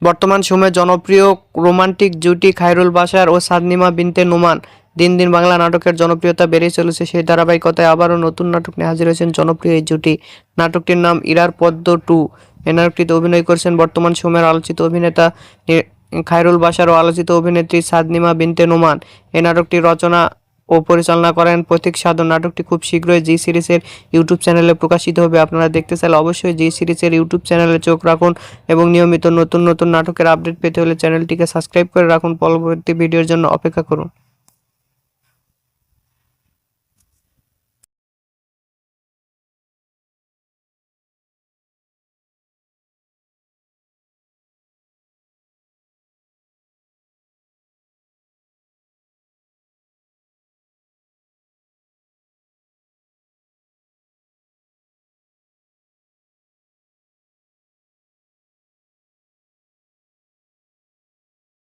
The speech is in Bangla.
বর্তমান সময়ে জনপ্রিয় রোমান্টিক জুটি খায়রুল বাশার ও সাদনিমা বিনতে নোমান। দিন দিন বাংলা নাটকের জনপ্রিয়তা বেড়েই চলেছে। সেই ধারাবাহিকতায় আবারও নতুন নাটক নিয়ে হাজির হয়েছেন জনপ্রিয় এই জুটি। নাটকটির নাম ইরার পদ্ম 2। এই নাটকটিতে অভিনয় করেছেন বর্তমান সময়ের আলোচিত অভিনেতা খায়রুল বাশার ও আলোচিত অভিনেত্রী সাদনিমা বিনতে নোমান। এই নাটকটি রচনা ও পরিচালনা করেন প্রতীক সাধন। নাটকটি খুব শীঘ্রই জি সিরিজের ইউটিউব চ্যানেলে প্রকাশিত হবে। আপনারা দেখতে চাইলে অবশ্যই জি সিরিজের ইউটিউব চ্যানেলে চোখ রাখুন এবং নিয়মিত নতুন নতুন নাটকের আপডেট পেতে হলে চ্যানেলটিকে সাবস্ক্রাইব করে রাখুন। পরবর্তী ভিডিওর জন্য অপেক্ষা করুন।